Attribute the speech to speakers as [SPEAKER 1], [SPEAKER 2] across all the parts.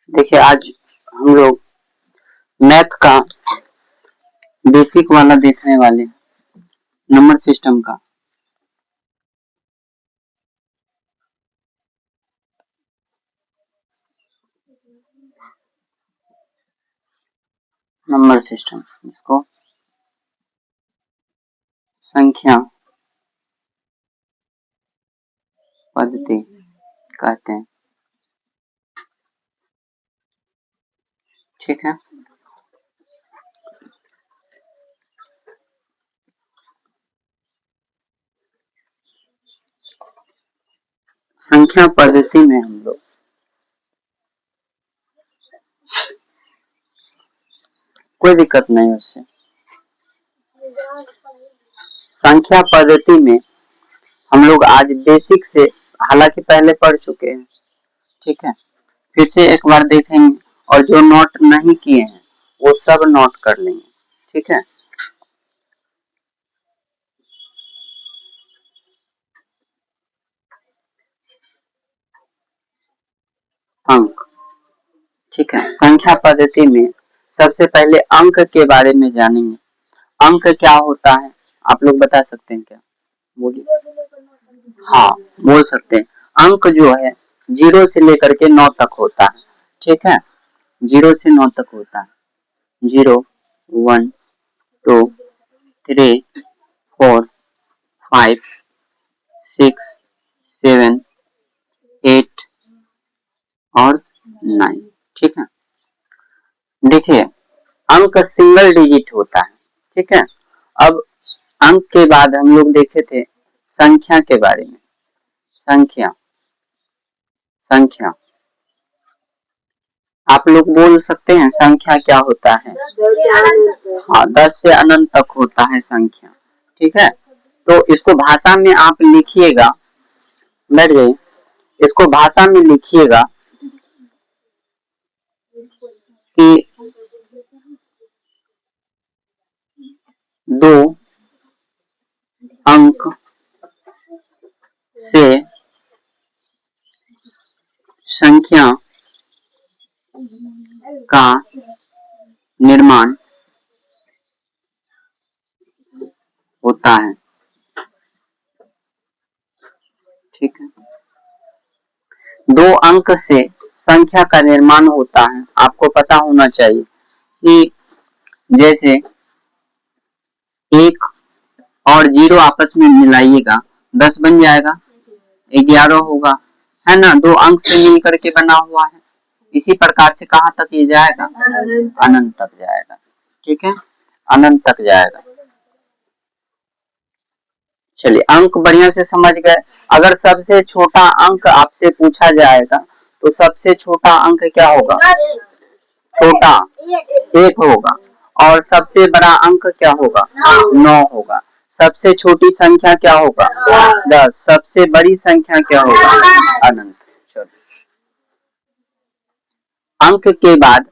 [SPEAKER 1] देखिए आज हम लोग मैथ का बेसिक वाला देखने वाले हैं, नंबर सिस्टम का। नंबर सिस्टम इसको संख्या पद्धति कहते हैं। ठीक है, संख्या पद्धति में हम लोग कोई दिक्कत नहीं उससे। संख्या पद्धति में हम लोग आज बेसिक से, हालांकि पहले पढ़ चुके हैं, ठीक है, फिर से एक बार देखेंगे और जो नोट नहीं किए हैं वो सब नोट कर लेंगे। ठीक है, अंक। ठीक है, संख्या पद्धति में सबसे पहले अंक के बारे में जानेंगे। अंक क्या होता है आप लोग बता सकते हैं क्या? बोलिए। हाँ, बोल सकते हैं। अंक जो है 0 से लेकर के 9 तक होता है। ठीक है, 0 से 9 तक होता है। 0, 1, 2, 3, 4, 5, 6, 7, 8 और 9। ठीक है, देखिए अंक सिंगल डिजिट होता है। ठीक है, अब अंक के बाद हम लोग देखे थे संख्या के बारे में। संख्या संख्या आप लोग बोल सकते हैं संख्या क्या होता है? हाँ, 10 से अनंत तक होता है संख्या। ठीक है, तो इसको भाषा में आप लिखिएगा, बैठ जाइए, इसको भाषा में लिखिएगा कि 2 अंक से संख्या का निर्माण होता है। ठीक है, 2 अंक से संख्या का निर्माण होता है। आपको पता होना चाहिए कि जैसे 1 और 0 आपस में मिलाइएगा 10 बन जाएगा, 11 होगा, है ना। 2 अंक से मिल करके बना हुआ है। इसी प्रकार से कहां तक ये जाएगा? अनंत तक जाएगा। ठीक है, अनंत तक जाएगा। चलिए, अंक बढ़िया से समझ गए। अगर सबसे छोटा अंक आपसे पूछा जाएगा तो सबसे छोटा अंक क्या होगा? छोटा 1 होगा। और सबसे बड़ा अंक क्या होगा? 9 होगा। सबसे छोटी संख्या क्या होगा? 10। सबसे बड़ी संख्या क्या होगा? अनंत। चलो, अंक के बाद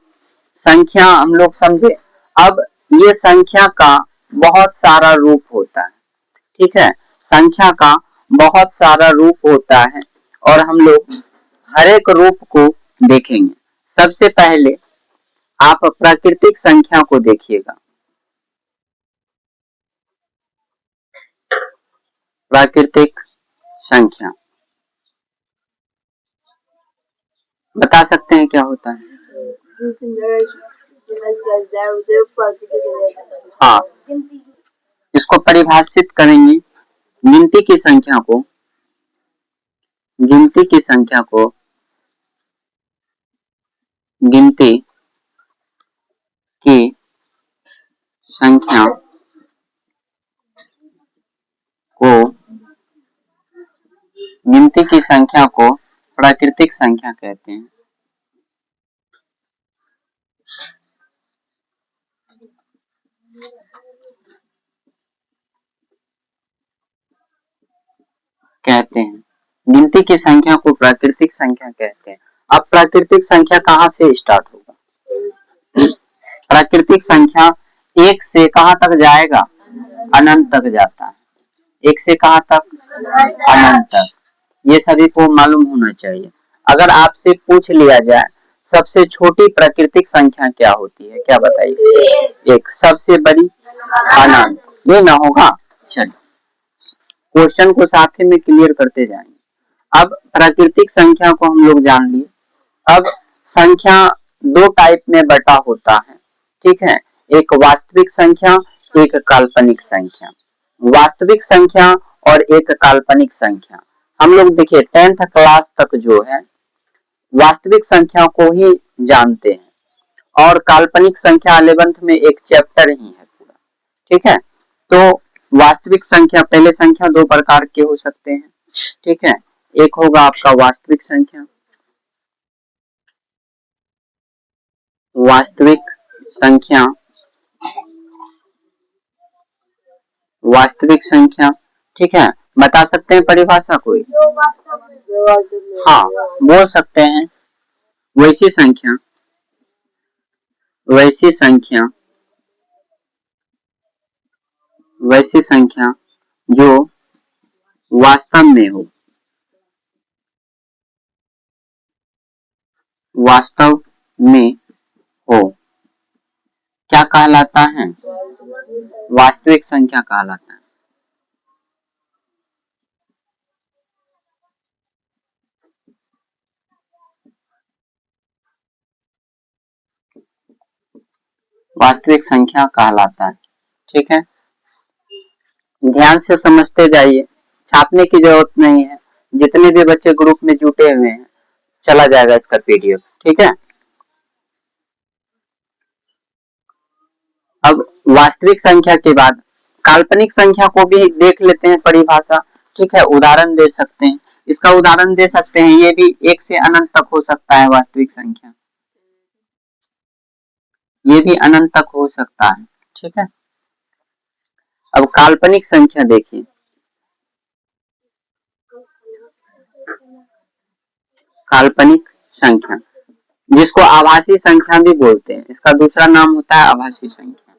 [SPEAKER 1] संख्या हम लोग समझे। अब ये संख्या का बहुत सारा रूप होता है। ठीक है, संख्या का बहुत सारा रूप होता है और हम लोग हर एक रूप को देखेंगे। सबसे पहले आप प्राकृतिक संख्या को देखिएगा। प्राकृतिक संख्या बता सकते हैं क्या होता है? हाँ, इसको परिभाषित करेंगे। गिनती की संख्या को गिनती की संख्या को गिनती की संख्या को गिनती की संख्या को प्राकृतिक संख्या कहते हैं। गिनती की संख्या को प्राकृतिक संख्या कहते हैं। अब प्राकृतिक संख्या कहाँ से स्टार्ट होगा? प्राकृतिक संख्या 1 से कहाँ तक जाएगा? अनंत तक जाता है। 1 से कहाँ तक? अनंत तक। ये सभी को मालूम होना चाहिए। अगर आपसे पूछ लिया जाए सबसे छोटी प्राकृतिक संख्या क्या होती है, क्या बताइए? एक। सबसे बड़ी अनंत, ये ना होगा। चलिए क्वेश्चन को साथ में क्लियर करते जाएंगे। अब प्राकृतिक संख्या को हम लोग जान लिए। अब संख्या दो टाइप में बटा होता है, ठीक है। एक वास्तविक संख्या, एक काल्पनिक संख्या। वास्तविक संख्या और एक काल्पनिक संख्या। हम लोग देखिए 10th क्लास तक जो है वास्तविक संख्या को ही जानते हैं और काल्पनिक संख्या 11th में एक चैप्टर ही है पूरा, ठीक है। तो वास्तविक संख्या, पहले संख्या दो प्रकार के हो सकते हैं, ठीक है। एक होगा आपका वास्तविक संख्या, वास्तविक संख्या, वास्तविक संख्या, ठीक है। बता सकते हैं परिभाषा कोई? हाँ बोल सकते हैं। वैसी संख्या, वैसी संख्या, वैसी संख्या जो वास्तव में हो, वास्तव में हो, क्या कहलाता है? वास्तविक संख्या कहलाता है। वास्तविक संख्या कहलाता है, ठीक है। ध्यान से समझते जाइए, छापने की जरूरत नहीं है। जितने भी बच्चे ग्रुप में जुटे हुए हैं चला जाएगा इसका पीडीएफ, ठीक है। अब वास्तविक संख्या के बाद काल्पनिक संख्या को भी देख लेते हैं परिभाषा, ठीक है। उदाहरण दे सकते हैं, इसका उदाहरण दे सकते हैं। ये भी एक से अनंत तक हो सकता है वास्तविक संख्या, ये भी अनंत तक हो सकता है, ठीक है। अब काल्पनिक संख्या देखिए, काल्पनिक संख्या जिसको आभासी संख्या भी बोलते हैं, इसका दूसरा नाम होता है आभासी संख्या,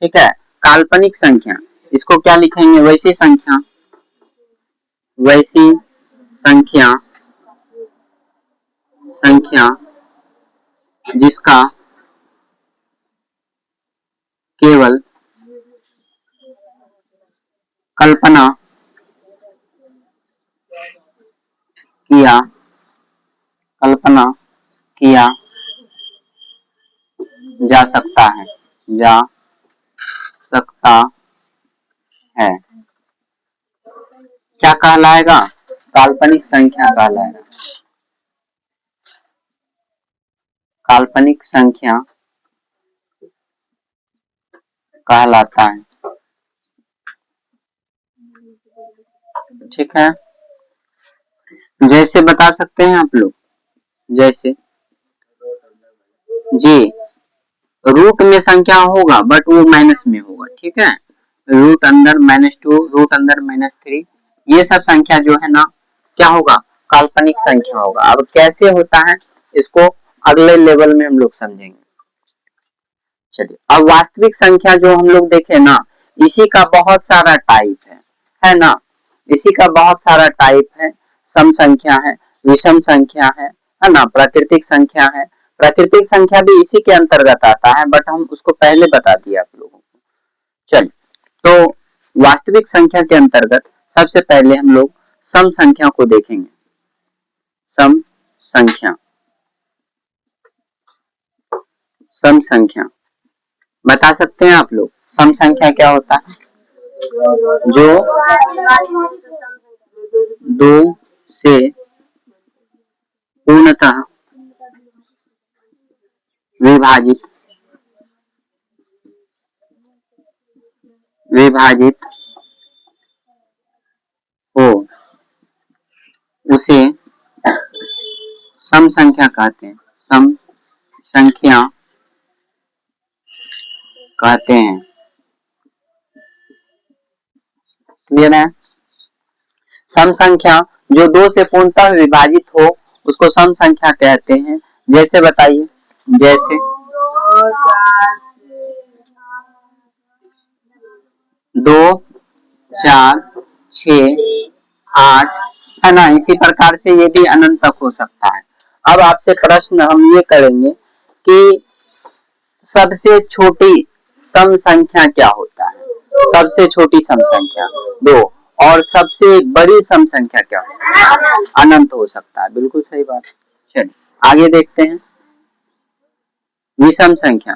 [SPEAKER 1] ठीक है। काल्पनिक संख्या इसको क्या लिखेंगे? वैसी संख्या, वैसी संख्या, संख्या जिसका केवल कल्पना किया, कल्पना किया जा सकता है, जा सकता है, क्या कहलाएगा? काल्पनिक संख्या कहलाएगा। काल्पनिक संख्या कहलाता है, ठीक है। जैसे बता सकते हैं आप लोग, जैसे जी रूट में संख्या होगा बट वो माइनस में होगा, ठीक है। रूट अंदर -2, रूट अंदर -3, ये सब संख्या जो है ना क्या होगा? काल्पनिक संख्या होगा। अब कैसे होता है इसको अगले लेवल में हम लोग समझेंगे। चलिए अब वास्तविक संख्या जो हम लोग देखे ना, इसी का बहुत सारा टाइप है ना। इसी का बहुत सारा टाइप है। सम संख्या है, विषम संख्या है ना, प्राकृतिक संख्या है। प्राकृतिक संख्या भी इसी के अंतर्गत आता है बट हम उसको पहले बता दिए आप लोगों को। चलिए तो वास्तविक संख्या के अंतर्गत सबसे पहले हम लोग सम संख्या को देखेंगे। सम संख्या, सम संख्या बता सकते हैं आप लोग सम संख्या क्या होता है? जो दो से पूर्णतः विभाजित, विभाजित हो उसे सम संख्या कहते हैं, सम संख्या कहते हैं। क्लियर है? सम संख्या जो दो से पूर्णतः विभाजित हो उसको सम संख्या कहते हैं। जैसे बताइए, जैसे 2, 4, 6, 8 है ना। इसी प्रकार से ये भी अनंत तक हो सकता है। अब आपसे प्रश्न हम ये करेंगे कि सबसे छोटी सम संख्या क्या होता है? सबसे छोटी सम संख्या 2 और सबसे बड़ी सम संख्या क्या होता है? अनंत हो सकता है। बिल्कुल सही बात। चलिए आगे देखते हैं। विषम संख्या,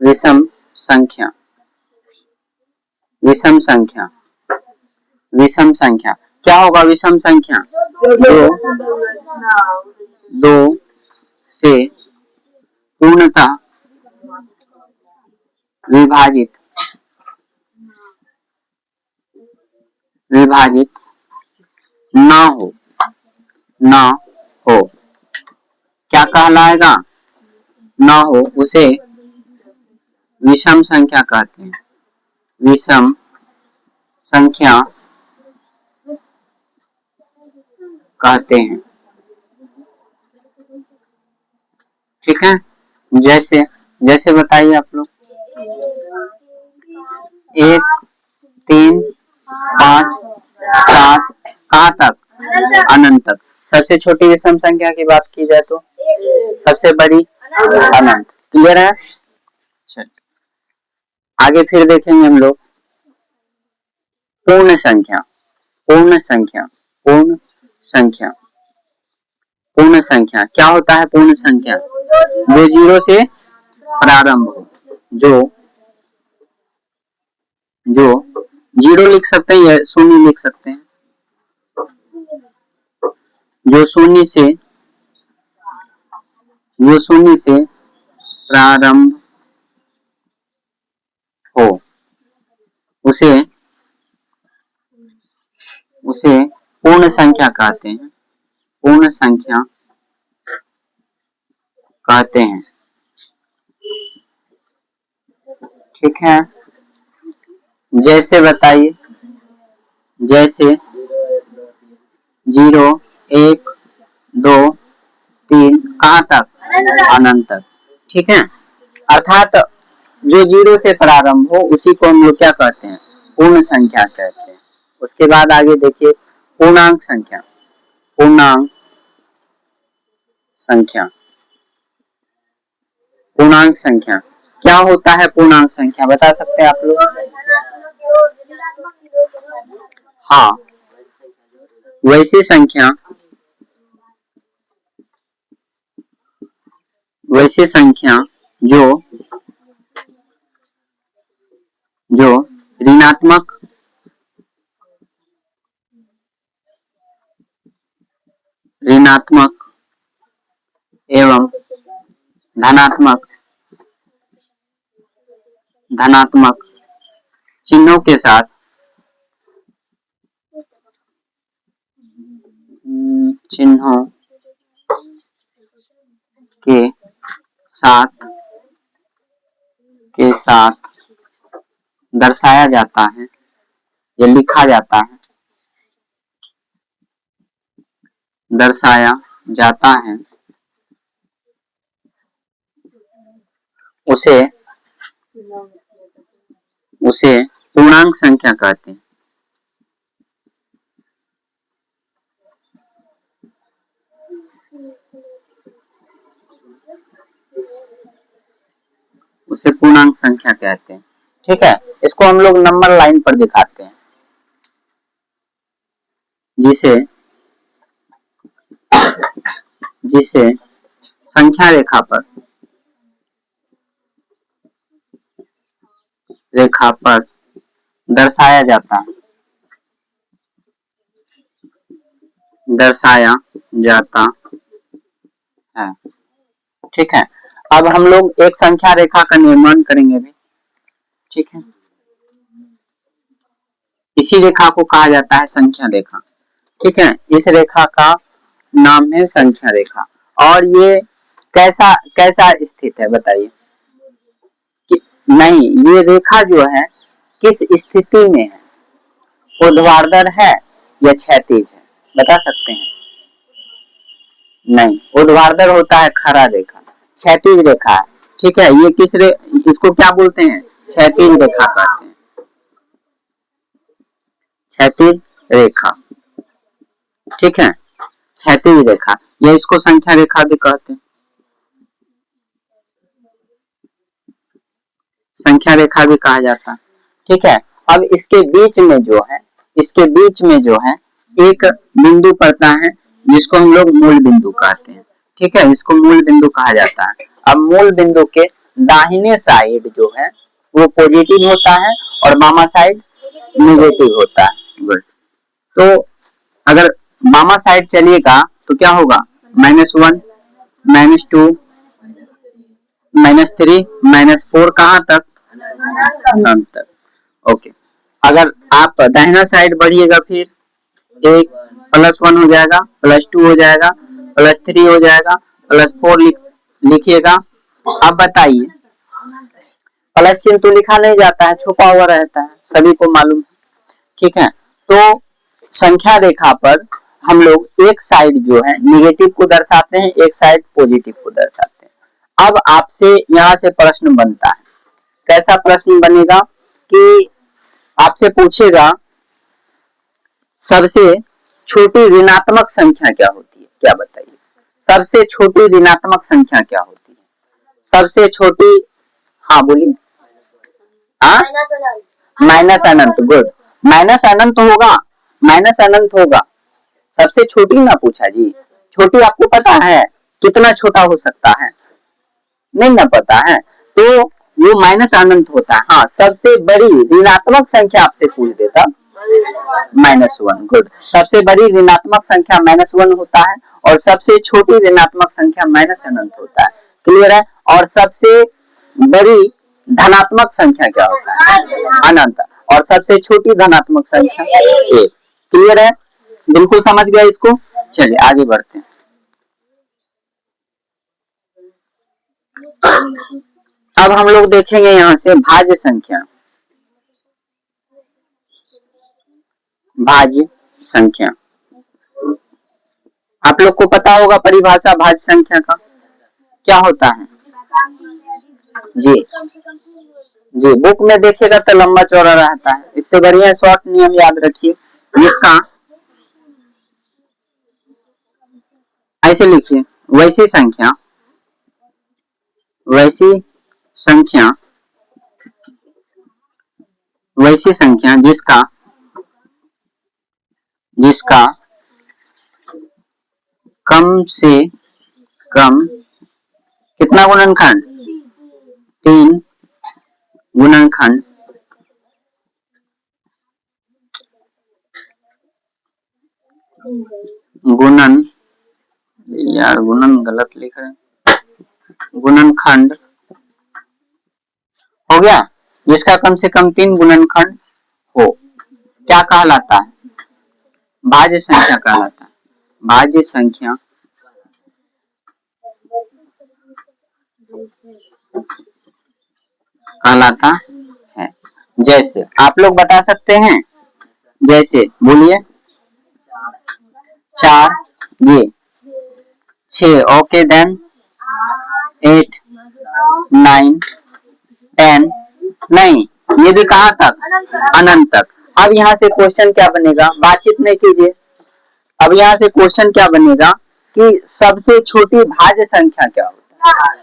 [SPEAKER 1] विषम संख्या, विषम संख्या, विषम संख्या क्या होगा? विषम संख्या दो से पूर्णतः विभाजित विभाजित ना हो, ना हो क्या कहलाएगा? ना हो उसे विषम संख्या कहते हैं। विषम संख्या कहते हैं। ठीक है, जैसे जैसे बताइए आप लोग। 1 3 5 7 कहाँ तक? अनंत तक। सबसे छोटी विषम संख्या की बात की जाए तो सबसे बड़ी अनंत। क्लियर है? चलिए आगे फिर देखेंगे हम लोग पूर्ण संख्या, पूर्ण संख्या, पूर्ण संख्या, पूर्ण संख्या क्या होता है? पूर्ण संख्या जो 0 से प्रारंभ हो, जो 0 लिख सकते हैं या 0 लिख सकते हैं, जो शून्य से प्रारंभ हो उसे पूर्ण संख्या कहते हैं। पूर्ण संख्या कहते हैं। ठीक है, जैसे बताइए। जैसे 0 1 2 3 कहाँ तक? अनंत तक। ठीक है, अर्थात जो 0 से प्रारंभ हो उसी को हम लोग क्या कहते हैं? पूर्ण संख्या कहते हैं। उसके बाद आगे देखिए पूर्णांक संख्या, पूर्णांक संख्या, पूर्णांक संख्या क्या होता है? पूर्णांक संख्या बता सकते हैं आप लोग? हाँ, वैसी संख्या, वैसी संख्या जो ऋणात्मक ऋणात्मक एवं धनात्मक धनात्मक चिन्हों के साथ चिन्हों के साथ दर्शाया जाता है या लिखा जाता है, दर्शाया जाता है उसे पूर्णांक संख्या कहते हैं। उसे पूर्णांक संख्या कहते हैं। ठीक है, इसको हम लोग नंबर लाइन पर दिखाते हैं, जिसे संख्या रेखा पर दर्शाया जाता है, दर्शाया जाता है। ठीक है, अब हम लोग एक संख्या रेखा का निर्माण करेंगे अभी। ठीक है, इसी रेखा को कहा जाता है संख्या रेखा। ठीक है, इस रेखा का नाम है संख्या रेखा। और ये कैसा कैसा स्थित है बताइए? नहीं, ये रेखा जो है किस स्थिति में है? ऊर्ध्वाधर है या क्षैतिज है? बता सकते हैं? नहीं, ऊर्ध्वाधर होता है खड़ा रेखा, क्षैतिज रेखा है। ठीक है, ये इसको क्या बोलते हैं? क्षैतिज रेखा कहते हैं, क्षैतिज रेखा। ठीक है, क्षैतिज रेखा, या इसको संख्या रेखा भी कहते हैं, संख्या रेखा भी कहा जाता है। ठीक है, अब इसके बीच में जो है, इसके बीच में जो है एक बिंदु पड़ता है जिसको हम लोग मूल बिंदु कहते हैं। ठीक है, इसको मूल बिंदु कहा जाता है। अब मूल बिंदु के दाहिने साइड जो है वो पॉजिटिव होता है और बामा साइड नेगेटिव होता है। गुड। तो अगर बामा साइड चलिएगा तो क्या होगा, -1, -2, -3, -4, कहाँ तक, अनंत तक। ओके, अगर आप दाहिना साइड बढ़िएगा फिर एक +1 हो जाएगा, +2 हो जाएगा, +3 हो जाएगा, +4 लिखिएगा। अब बताइए, प्लस चिन्ह तो लिखा नहीं जाता है, छुपा हुआ रहता है, सभी को मालूम है। ठीक है, तो संख्या रेखा पर हम लोग एक साइड जो है निगेटिव को दर्शाते हैं, एक साइड पॉजिटिव को दर्शाते हैं। अब आपसे यहाँ से प्रश्न बनता है, कैसा प्रश्न बनेगा कि आपसे पूछेगा सबसे छोटी ऋणात्मक संख्या क्या होती है, क्या बताइए, सबसे छोटी ऋणात्मक संख्या क्या होती है, सबसे छोटी, हाँ बोलिए, हाँ, माइनस अनंत। गुड, माइनस अनंत होगा, माइनस अनंत होगा, सबसे छोटी ना पूछा जी, छोटी आपको पता है कितना छोटा हो सकता है, नहीं ना पता है, तो वो माइनस अनंत होता है। हाँ, सबसे बड़ी ऋणात्मक संख्या आपसे पूछ देता, -1। गुड, सबसे बड़ी ऋणात्मक संख्या -1 होता है और सबसे छोटी ऋणात्मक संख्या माइनस अनंत होता है। क्लियर है, और सबसे बड़ी धनात्मक संख्या क्या होता है, अनंत, और सबसे छोटी धनात्मक संख्या 1। क्लियर है, बिल्कुल समझ गया इसको। चलिए आगे बढ़ते हैं। अब हम लोग देखेंगे यहाँ से भाज्य संख्या, भाज्य संख्या। आप लोग को पता होगा परिभाषा भाज्य संख्या का क्या होता है जी, जी बुक में देखिएगा तो लंबा चौड़ा रहता है, इससे बढ़िया शॉर्ट नियम याद रखिए, जिसका ऐसे लिखिए, वैसी संख्या, वैसी संख्या, वैसी संख्या जिसका, जिसका कम से कम कितना गुणनखंड, 3 गुणनखंड गुणन, यार गुणन गलत लिख रहे हैं, गुणनखंड हो गया, जिसका कम से कम 3 गुणनखंड हो, क्या कहलाता है, भाज्य संख्या कहलाता है। भाज्य संख्या कहलाता है। जैसे आप लोग बता सकते हैं, जैसे बोलिए, 4, ये 6, ओके देन 8, 9, 10, नहीं, ये भी कहाँ तक, अनंत तक। अब यहाँ से क्वेश्चन क्या बनेगा, बातचीत नहीं कीजिए, अब यहाँ से क्वेश्चन क्या बनेगा कि सबसे छोटी भाज्य संख्या क्या होता है,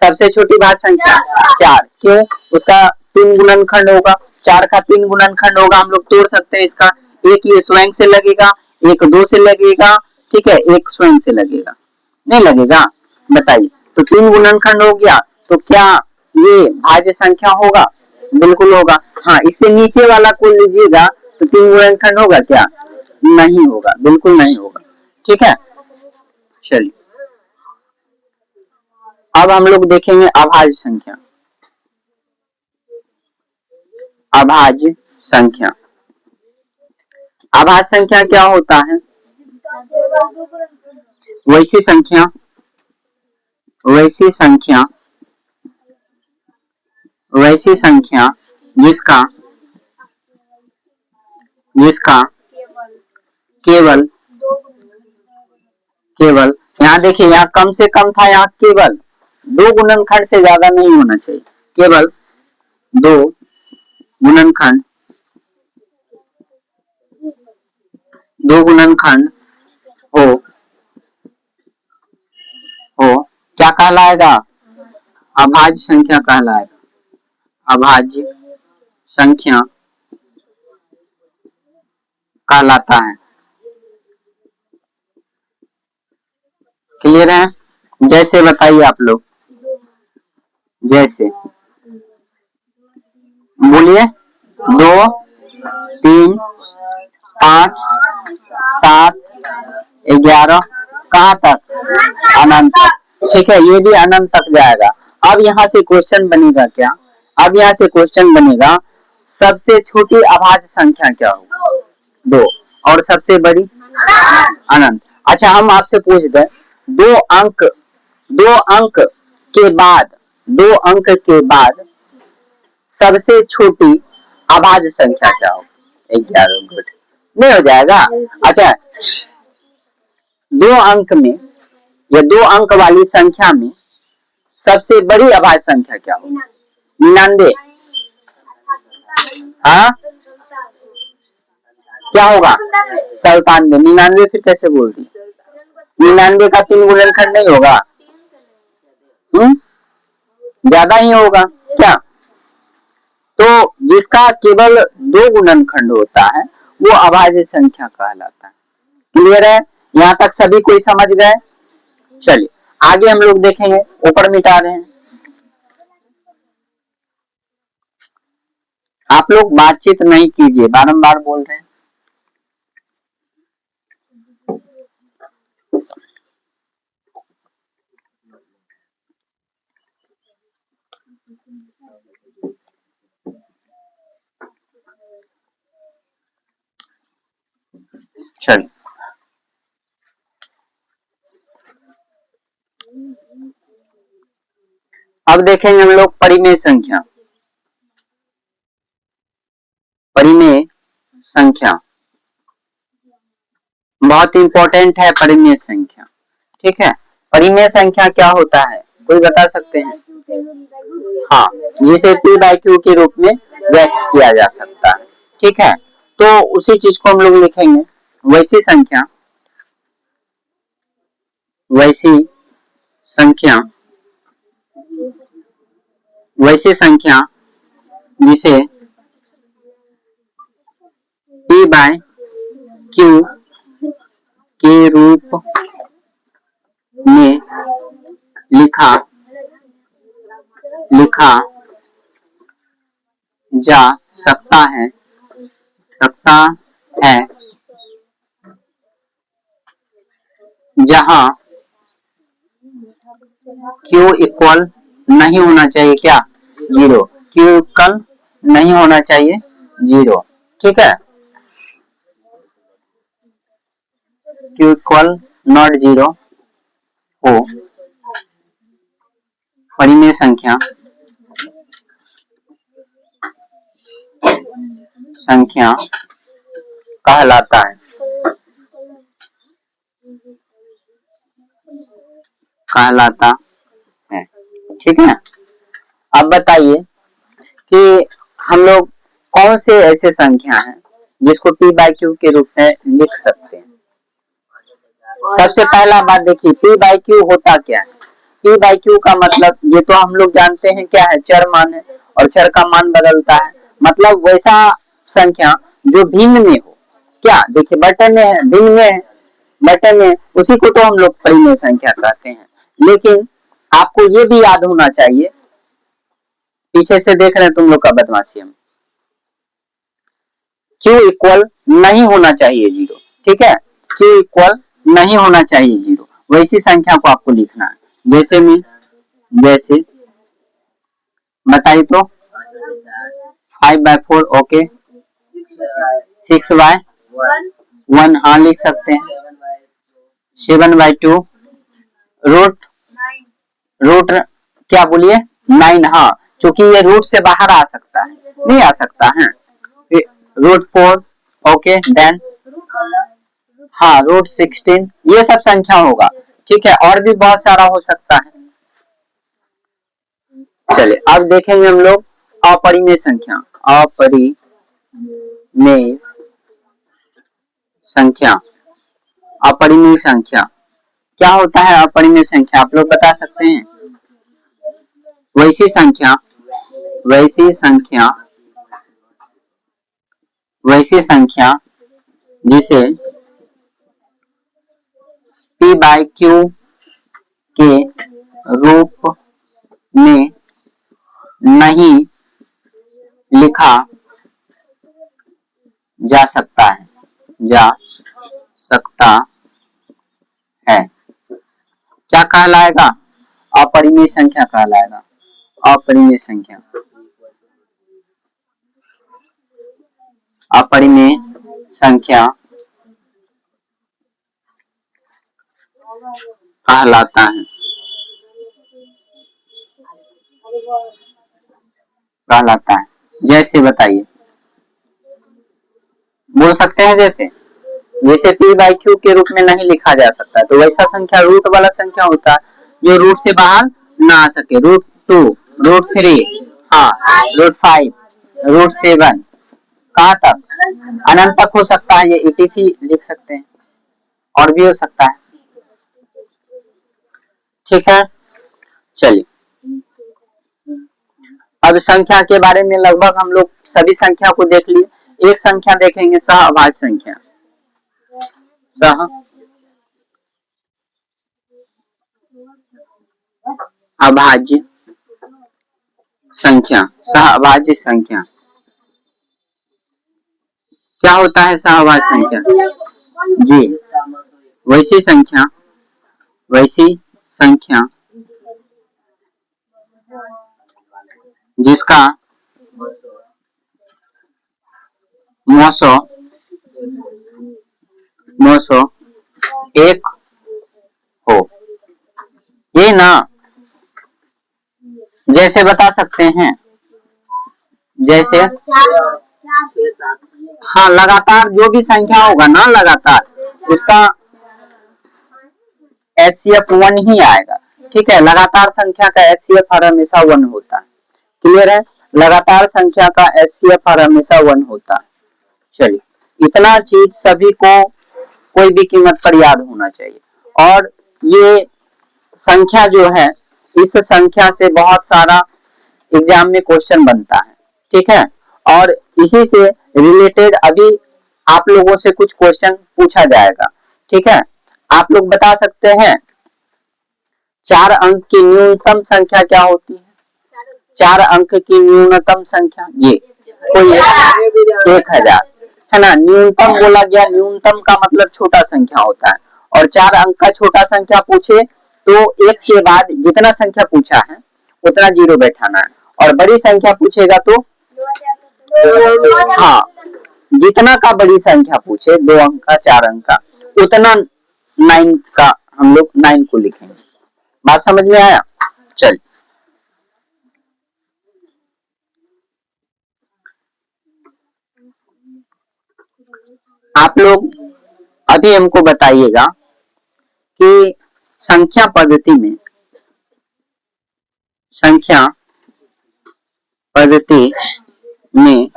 [SPEAKER 1] सबसे छोटी भाज्य संख्या 4, क्यों, उसका 3 गुणनखंड होगा, 4 का 3 गुणनखंड होगा, हम लोग तोड़ सकते हैं इसका, एक ये स्वयं से लगेगा, एक 2 से लगेगा, ठीक है, एक स्वयं से लगेगा, नहीं लगेगा, बताइए, तो 3 गुणनखंड हो गया, तो क्या ये भाज्य संख्या होगा, बिल्कुल होगा। हाँ, इससे नीचे वाला को लीजिएगा तो 3 गुणनखंड होगा क्या, नहीं होगा, बिल्कुल नहीं होगा। ठीक है, चलिए अब हम लोग देखेंगे अभाज्य संख्या, अभाज्य संख्या, अभाज्य संख्या क्या होता है, वैसी संख्या, वैसी संख्या, वैसी संख्या जिसका, जिसका केवल, केवल, यहाँ देखिए, यहाँ कम से कम था, यहाँ केवल 2 गुणनखंड से ज्यादा नहीं होना चाहिए, केवल 2 गुणनखंड, 2 गुणनखंड हो, कहलाएगा? अभाज्य संख्या कहलाएगा। अभाज्य संख्या कहलाता है। क्लियर है? जैसे बताइए आप लोग, जैसे बोलिए। 2, 3, 5, 7, 11 कहाँ तक? अनंत तक। ठीक है, ये भी अनंत तक जाएगा। अब यहाँ से क्वेश्चन बनेगा क्या? अब यहाँ से क्वेश्चन बनेगा सबसे छोटी अभाज्य संख्या क्या होगी? 2। और सबसे बड़ी? अनंत। अच्छा, हम आपसे पूछ दें, दो अंक के बाद, 2 अंक के बाद सबसे छोटी अभाज्य संख्या क्या होगी? 11। गुड, नहीं हो जाएगा? अच्छा, 2 अंक में या 2 अंक वाली संख्या में सबसे बड़ी अभाज्य संख्या क्या होगी? 99। हाँ, क्या होगा? 97। 99 फिर कैसे बोल दी? 99 का 3 गुणनखंड नहीं होगा? ज्यादा ही होगा क्या? तो जिसका केवल 2 गुणनखंड होता है वो अभाज्य संख्या कहलाता है। क्लियर है? यहाँ तक सभी कोई समझ गए? चलिए आगे हम लोग देखेंगे। ऊपर मिटा रहे हैं। आप लोग बातचीत नहीं कीजिए, बारंबार बोल रहे हैं। चलिए अब देखेंगे हम लोग परिमेय संख्या। परिमेय संख्या बहुत इंपॉर्टेंट है। परिमेय संख्या, ठीक है। परिमेय संख्या क्या होता है, कोई बता सकते हैं? हाँ, जिसे P बाई Q के रूप में व्यक्त किया जा सकता है। ठीक है, तो उसी चीज को हम लोग लिखेंगे। वैसी संख्या, वैसी संख्या, वैसी संख्या जिसे P बाय Q के रूप में लिखा जा सकता है जहां Q इक्वल नहीं होना चाहिए क्या? 0। Q इक्वल नहीं होना चाहिए 0। ठीक है, Q इक्वल नॉट 0 हो परिमेय संख्या कहलाता है। ठीक है, अब बताइए कि हम लोग कौन से ऐसे संख्या हैं जिसको P बाई Q के रूप में लिख सकते हैं। सबसे पहला बात देखिए, P बाई Q होता क्या है? P बाई Q का मतलब ये तो हम लोग जानते हैं क्या है, चर मान है और चर का मान बदलता है। मतलब वैसा संख्या जो भिन्न में हो। क्या देखिए, बटन में है, भिन्न में है, बटन में, उसी को तो हम लोग परिमेय संख्या कहते हैं। लेकिन आपको ये भी याद होना चाहिए, पीछे से देख रहे हैं तुम लोग का बदमाशी हम, Q इक्वल नहीं होना चाहिए 0। ठीक है, Q इक्वल नहीं होना चाहिए 0। वैसी संख्या को आपको लिखना है। जैसे बताइए तो 5/4 ओके, 6/1 हाँ लिख सकते हैं, 7/2 रूट क्या बोलिए 9। हाँ, क्योंकि ये रूट से बाहर आ सकता है, नहीं आ सकता है। √4 ओके, देन हाँ √16, ये सब संख्या होगा। ठीक है, और भी बहुत सारा हो सकता है। चलिए अब देखेंगे हम लोग अपरिमेय संख्या। अपरिमेय संख्या क्या होता है? अपरिमेय संख्या आप लोग बता सकते हैं? वैसी संख्या वैसी संख्या वैसी संख्या जिसे p बाई क्यू के रूप में नहीं लिखा जा सकता है क्या कहलाएगा? अपरिमेय संख्या कहलाएगा। अपरिमेय संख्या अपरिमेय संख्या कहलाता है जैसे बताइए, बोल सकते हैं जैसे p बाई क्यू के रूप में नहीं लिखा जा सकता, तो वैसा संख्या रूट वाला संख्या होता है जो रूट से बाहर ना आ सके। रूट 2, रूट 3, हाँ, रूट 5, रूट 7, कहाँ तक? अनंत तक हो सकता है, ये etc लिख सकते हैं, और भी हो सकता है। ठीक है, चलिए अब संख्या के बारे में लगभग हम लोग सभी संख्या को देख लिए। एक संख्या देखेंगे, सहअभाज्य संख्या। सहअभाज्य संख्या, सहअभाज्य संख्या क्या होता है? सहअभाज्य संख्या जी, वैसी संख्या जिसका मौसो एक हो। ये ना, जैसे बता सकते हैं, जैसे हाँ, लगातार जो भी संख्या होगा ना, लगातार उसका HCF 1 ही आएगा। ठीक है, लगातार संख्या का HCF हर हमेशा 1 होता है। क्लियर है? लगातार संख्या का HCF हर हमेशा 1 होता है। चलिए, इतना चीज सभी को कोई भी कीमत पर याद होना चाहिए। और ये संख्या जो है, इस संख्या से बहुत सारा एग्जाम में क्वेश्चन बनता है। ठीक है, और इसी से रिलेटेड अभी आप लोगों से कुछ क्वेश्चन पूछा जाएगा। ठीक है, आप लोग बता सकते हैं 4 अंक की न्यूनतम संख्या क्या होती है? 4 अंक की न्यूनतम संख्या ये कोई 1000 है ना। न्यूनतम बोला गया, न्यूनतम का मतलब छोटा संख्या होता है, और 4 अंक का छोटा संख्या पूछे तो एक के बाद जितना संख्या पूछा है उतना जीरो बैठाना है, और बड़ी संख्या पूछेगा तो हाँ, जितना का बड़ी संख्या पूछे, 2 अंक का, 4 अंक का, उतना 9 का हम लोग 9 को लिखेंगे। बात समझ में आया? चल, आप लोग अभी हमको बताइएगा कि संख्या पद्धति में संख्या पद्धति में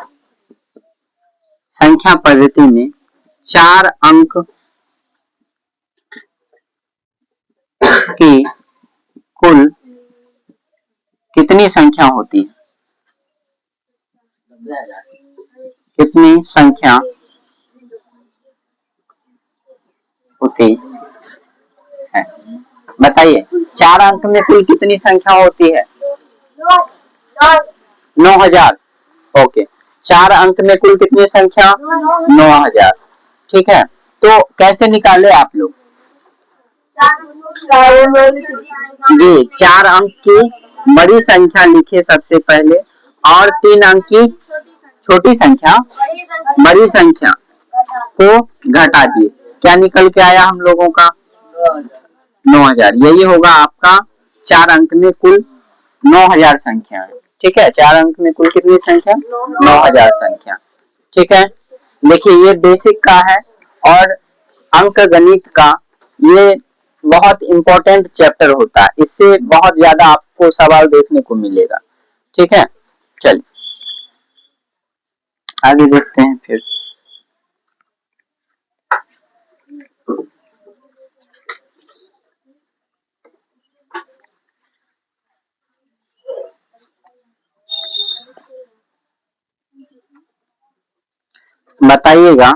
[SPEAKER 1] संख्या पद्धति में 4 अंक की कुल कितनी संख्या होती है? कितनी संख्या होती है? बताइए, 4 अंक में कुल कितनी संख्या होती है? 9000। ओके, 4 अंक में कुल कितनी संख्या? 9000। ठीक है, तो कैसे निकाले आप लोग? जी, 4 अंक की बड़ी संख्या लिखे सबसे पहले, और 3 अंक की छोटी संख्या बड़ी संख्या को घटा दिए। क्या निकल के आया हम लोगों का? 9000। यही होगा आपका 4 अंक में कुल 9000 संख्या है। ठीक है, 4 अंक में कुल कितनी संख्या? 9000 संख्या। ठीक है, देखिए ये बेसिक का है, और अंक गणित का ये बहुत इंपॉर्टेंट चैप्टर होता है, इससे बहुत ज्यादा आपको सवाल देखने को मिलेगा। ठीक है, चलिए आगे देखते हैं फिर। बताइएगा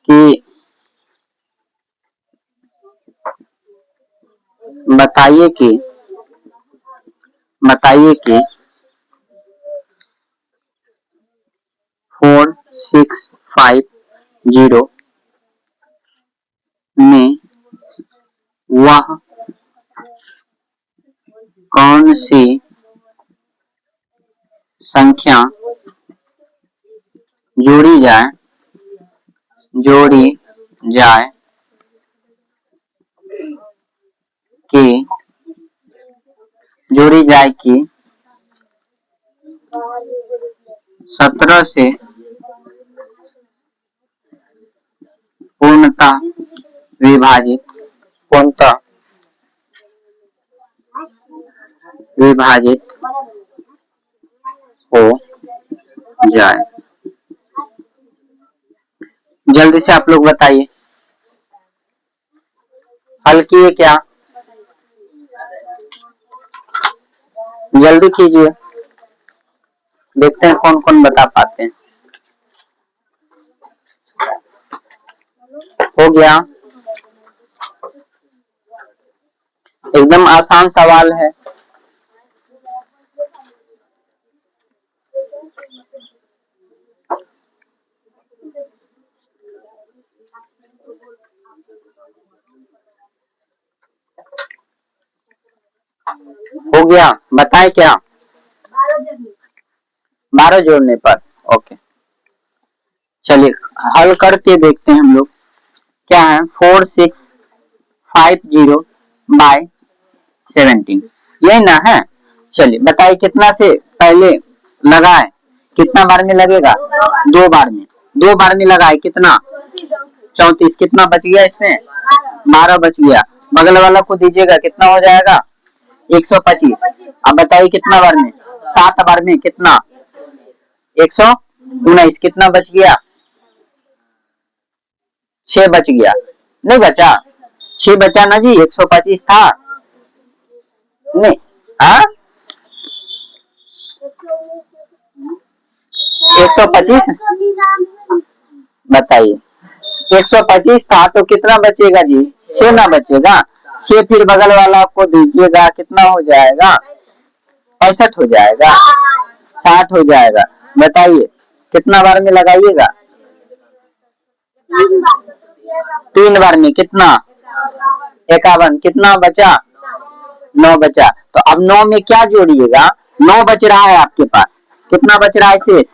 [SPEAKER 1] कि बताइए कि 4650 में वह कौन सी संख्या जोड़ी जाए कि जोड़ी जाए कि 17 से पूर्णतः विभाजित हो जाए। जल्दी से आप लोग बताइए, हल किए क्या? जल्दी कीजिए, देखते हैं कौन कौन बता पाते हैं। हो गया, एकदम आसान सवाल है। हो गया, बताएं क्या? 12 जोड़ने पर। ओके, चलिए हल करके देखते हैं हम लोग। क्या है? 4650 बाय 17, यही ना है। चलिए बताइए कितना से पहले लगाए, कितना बार में लगेगा? 2 बार में। 2 बार में लगाए कितना? 34। कितना बच गया इसमें? 12 बच गया। बगल वाला को दीजिएगा, कितना हो जाएगा? 125। अब बताइए कितना बार में? 7 बार में। कितना? 119। कितना बच गया? 6 बच गया। नहीं बचा? 6 बचा ना जी, 125 था नहीं। हाँ, 125 बताइए, 125 था तो कितना बचेगा जी? 6 ना बचेगा? 6 फिर बगल वाला आपको दीजिएगा, कितना हो जाएगा? 65 हो जाएगा, 60 हो जाएगा। बताइए कितना बार में लगाइएगा? 3 बार में। कितना? 51। कितना बचा? 9 बचा। तो अब 9 में क्या जोड़िएगा? 9 बच रहा है आपके पास। कितना बच रहा है शेष?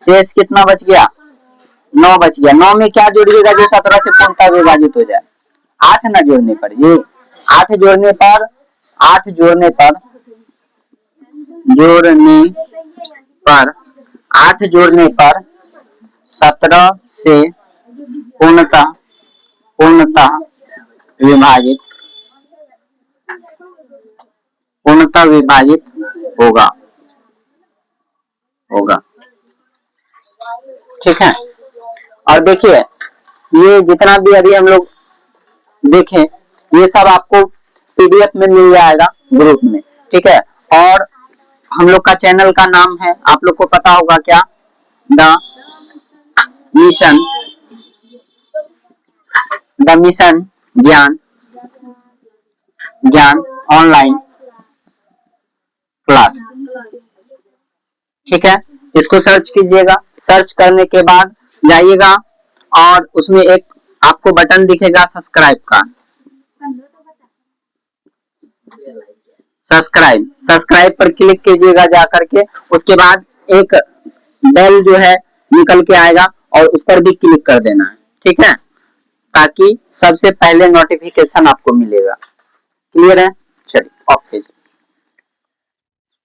[SPEAKER 1] शेष कितना बच गया? 9 बच गया। 9 में क्या जोड़िएगा जो 17 से पूर्णतः विभाजित हो जाए? 8 ना जोड़ने पर। ये 8 जोड़ने पर 8 जोड़ने पर 8 जोड़ने पर 17 से पूर्णतः विभाजित होगा। ठीक है। और देखिए, ये जितना भी अभी हम लोग देखें, ये सब आपको पीडीएफ में मिल जाएगा ग्रुप में। ठीक है। और हम लोग का चैनल का नाम है, आप लोग को पता होगा क्या? द मिशन ज्ञान ऑनलाइन क्लास। ठीक है, इसको सर्च कीजिएगा। सर्च करने के बाद जाइएगा और उसमें एक आपको बटन दिखेगा सब्सक्राइब का। सब्सक्राइब पर क्लिक कीजिएगा जा करके। उसके बाद एक बेल जो है निकल के आएगा और उस पर भी क्लिक कर देना है। ठीक है, ताकि सबसे पहले नोटिफिकेशन आपको मिलेगा। क्लियर है? चलिए, ओके।